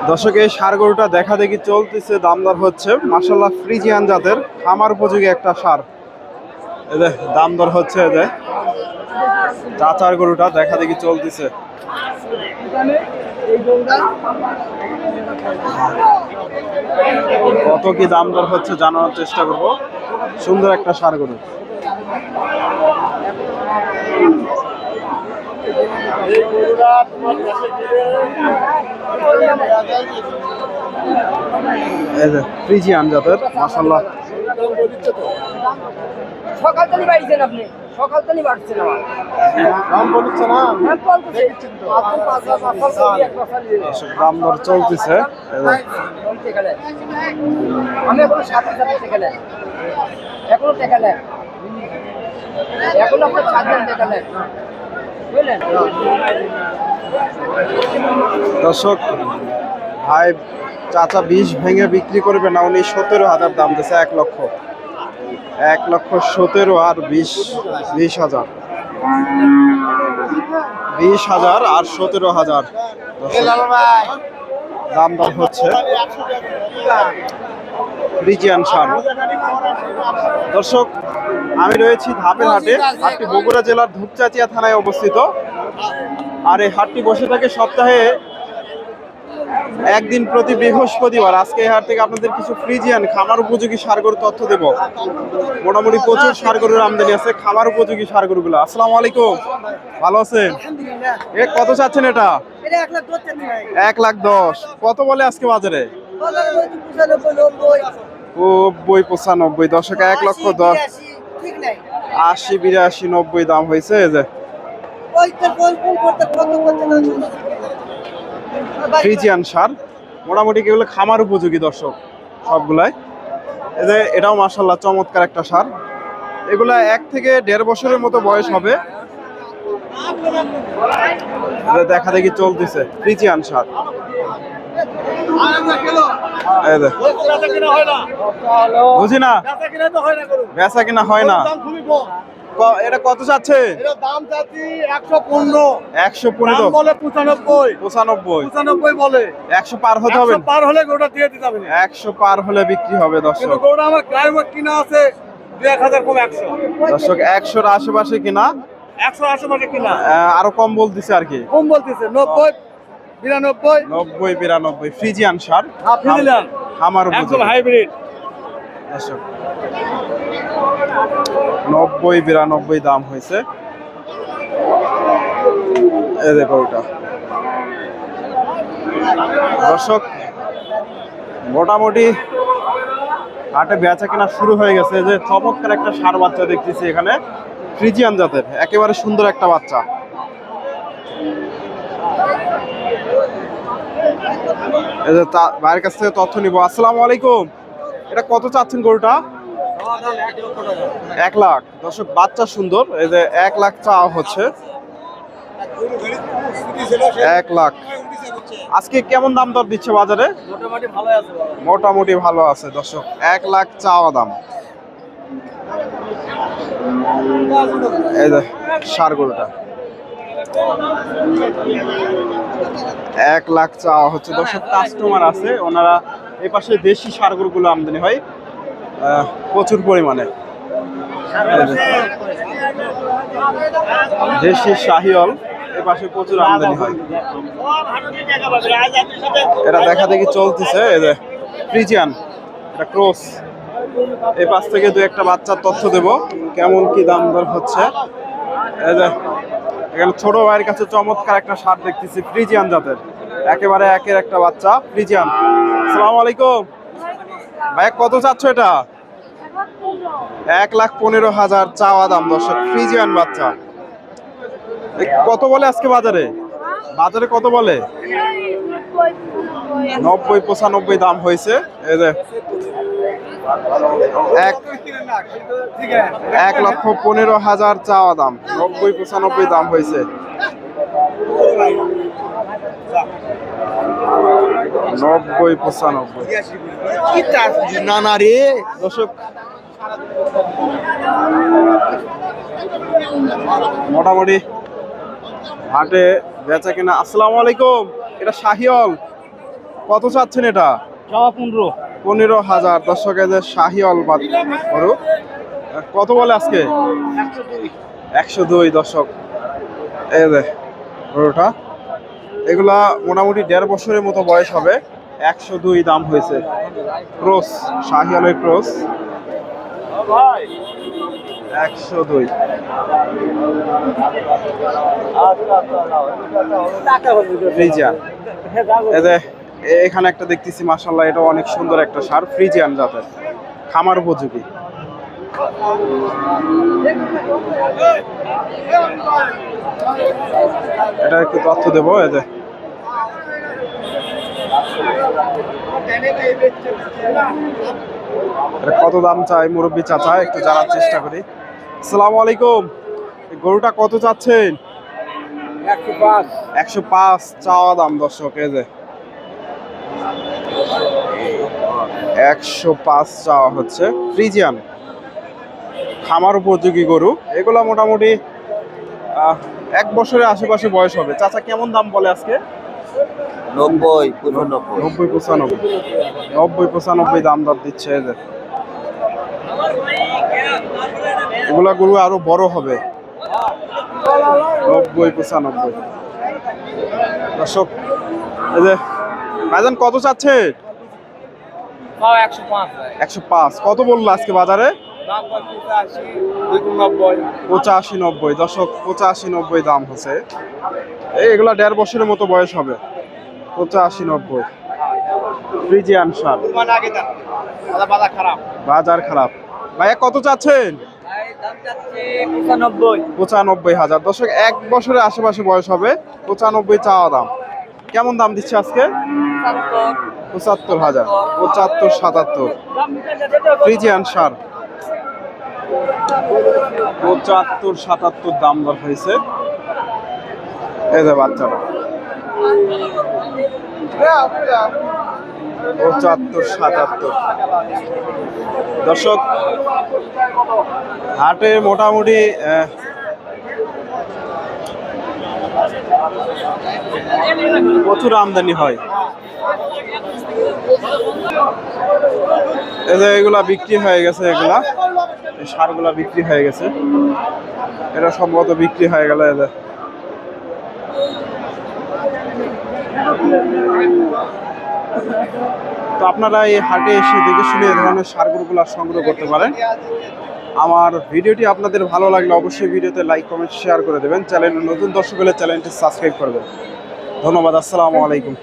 দর্শক এই ষাঁড় গরুটা দেখা দেখি চলতেছে, দামদর হচ্ছে। মাশাআল্লাহ ফ্রিজিয়ান জাতের খামার উপযোগী একটা ষাঁড়। এদের দাম দর হচ্ছে, এদের চাচার গরুটা দেখা দেখি চলতেছে। কত কি দাম দর হচ্ছে জানানোর চেষ্টা করব। সুন্দর একটা ষাঁড় গরু। ফ্রিজিয়ান জাতের মাশাআল্লাহ। সকাল থেকে বাড়ছেন আপনি, সকাল থেকে বাড়ছেন আমার দাম বলছে না, দাম দর চলতেছে। আমি এখনো 7,000 টাকা নেন, এখনো টাকা নেন, এখনো আপনার 7,000 টাকা নেন, বুঝলেন? দর্শক ভাই চাচা 20 ভেঙে বিক্রি করবে না, উনি 17,000 দাম দিচ্ছে। 1,17,000 আর 20,000 20,000 আর 17,000 দাম দর হচ্ছে ফ্রিজিয়ান ষাঁড়। দর্শক আমি রয়েছি ধাপের হাটে। হাটটি বগুড়া জেলার ধূপচাচিয়া থানায় অবস্থিত। আর এই হাটটি বসে থাকে সপ্তাহে একদিন প্রতি বৃহস্পতিবার। আজকে এই হাট থেকে আপনাদের কিছু ফ্রিজিয়ান খামার উপযোগী ষাঁড় গরুর তথ্য দেব। মোটামুটি প্রচুর ষাঁড় গরুর আমদানি আছে, খামার উপযোগী ষাঁড় গরুগুলো। আসসালামু আলাইকুম, ভালো আছেন? এ কত চাচ্ছেন এটা? 1,10,000। কত বলে আজকে বাজারে? 90-95। দর্শক 1,10,000, 80, 82, 90 দাম হয়েছে। এই যে ফ্রিজিয়ান ষাঁড় মোটামুটি এগুলো খামার উপযোগী দর্শক সবগুলাই। এই যে এটাও মাশাআল্লাহ চমৎকার একটা ষাঁড়। এগুলা 1 থেকে 1.5 বছরের মতো বয়স হবে। দেখা দেখি চলতেছে ফ্রিজিয়ান ষাঁড়। বুঝি না, বেচা কিনা হয় না। এটা কত চাচ্ছে? দাম চাচ্ছি 115। 115 বলে 95 95 বলে। 100 পার হতে হবে। 100 পার হলে গোটা দিয়ে দিতে হবে। 100 পার হলে বিক্রি হবে দর্শক। কিন্তু গোটা আমার ক্লাইমেট কিনা আছে 1000 কম 100। দর্শক 100-র আশেপাশে কিনা, 100 আশেপাশে কিনা। আরো কম বলতেছে আর কি। কম বলতেছে 90 92 90-92 ফ্রিজিয়ান ষাঁড়। ফ্রিজিয়ান খামার একদম উপযোগী হাইব্রিড। দর্শক 90-92 দাম হয়েছে। এই দেখো ওটা দর্শক মোটামুটি হাটে বেচা কেনা শুরু হয়ে গেছে। যে চমৎকার একটা ষাঁড় বাচ্চা দেখতেছি এখানে, ফ্রিজিয়ান জাতের একেবারে সুন্দর একটা বাচ্চা। এই যে ভাইয়ের কাছ থেকে তথ্য নিব। আসসালামু আলাইকুম, এটা কত চাচ্ছেন গরুটা? 1 লাখ। দর্শক বাচ্চা সুন্দর। এই যে 1 লাখ চাওয়া হচ্ছে। 1 লাখ। আজকে কেমন দাম দর দিচ্ছে বাজারে? মোটামুটি ভালো আছে দর্শক। 1 লাখ চাওয়া দাম। এই যে ষাঁড় গরুটা 1 লাখ চাওয়া হচ্ছে দর্শক। কাস্টমার আছে, ওনারা এই পাশে দেশি ষাঁড় গরুগুলো আমদানি হয় প্রচুর পরিমাণে। দেশি শাহিওয়াল এই পাশে প্রচুর আমদানি হয়। এটা দেখা দেখি চলতেছে। এই যে ফ্রিজিয়ান, এটা ক্রস। এই পাশ থেকে 2-1টা বাচ্চার তথ্য দেব, কেমন কি দাম দর হচ্ছে। এই যে এখানে ছোট ভাইয়ের কাছে চমৎকার একটা ষাঁড় দেখতেছি, ফ্রিজিয়ান জাতের একেবারে একের একটা বাচ্চা ফ্রিজিয়ান। আসসালামু আলাইকুম ভাই, কত চাচ্ছ এটা? 1,15,000 চাওয়া দাম দর্শক। ফ্রিজিয়ান বাচ্চা কত বলে আজকে বাজারে? বাজারে কত বলে? 90-95 দাম হয়েছে। এই যে 1,15,000 চাওয়া দাম, 90-95 দাম হয়েছে। 90-95 না না রে দর্শক মোটামুটি হাটে বেচা কিনা। আসসালামু আলাইকুম এটা শাহিওল, কত চাচ্ছেন এটা? যাওয়া 15। 15,000 দর্শক। এই যে শাহিওল গরু কত বলে আজকে? 102 দর্শক। এই যে গরুটা, এগুলা মোটামুটি 1.5 বছরের মতো বয়স হবে। 102 দাম হয়েছে। ক্রস, শাহিওয়ালের ক্রস। 102। ফ্রিজিয়ান, এই যে এখানে একটা দেখতেছি মাশাআল্লাহ, এটা অনেক সুন্দর একটা ষাঁড়, ফ্রিজিয়ান জাতের, খামার উপযোগী। এটা একটু তথ্য দেবো। এই যে এটা কত দাম চাই মুরব্বী চাচা, একটু জানার চেষ্টা করি। আসসালামু আলাইকুম, এই গরুটা কত চাচ্ছেন? 105। 105 চাওয়া দাম দর্শক। এই যে 105 চাওয়া হচ্ছে। ফ্রিজিয়ান, খামার উপযোগী গরু। এগুলা মোটামুটি 1 বছরের আশেপাশে বয়স হবে। চাচা কেমন দাম বলে আজকে? 90, 95। 90, 95 দাম দর দিচ্ছে। এই যে এগুলা গরু আরো বড় হবে। 90, 95 দর্শক। এই যে ভাইজান কত চাচ্ছে? 105। 105 কত বললো আজকে বাজারে? 85, 90 দর্শক। 85, 90 দাম হচ্ছে। এগুলা 1.5 বছরের মতো বয়স হবে। 85, 90 ফ্রিজিয়ান ষাঁড়। বাজার খারাপ। ভাইয়া কত চাচ্ছেন? 95,000 দর্শক। 1 বছরের আশেপাশে বয়স হবে। 95 চাওয়া দাম। কেমন দাম দিচ্ছে আজকে? 75,000, 75, 77 ফ্রিজিয়ান ষাঁড়। 75, 77 দাম দর হয়েছে। এই যে বাচ্চাটা 75, 77 দর্শক। হাটে মোটামুটি প্রচুর আমদানি হয়। এই যে এগুলা বিক্রি হয়ে গেছে, এগুলা এই ষাঁড়গুলা বিক্রি হয়ে গেছে। এটা সম্ভবত বিক্রি হয়ে গেল। এই যে তো আপনারা এই হাটে এসে দেখে শুনে এই ধরনের ষাঁড়গুলা সংগ্রহ করতে পারেন। আমার ভিডিওটি আপনাদের ভালো লাগলে অবশ্যই ভিডিওতে লাইক, কমেন্ট, শেয়ার করে দেবেন। চ্যানেল নতুন দর্শক হলে চ্যানেলটি সাবস্ক্রাইব করবেন। ধন্যবাদ। আসসালামু আলাইকুম।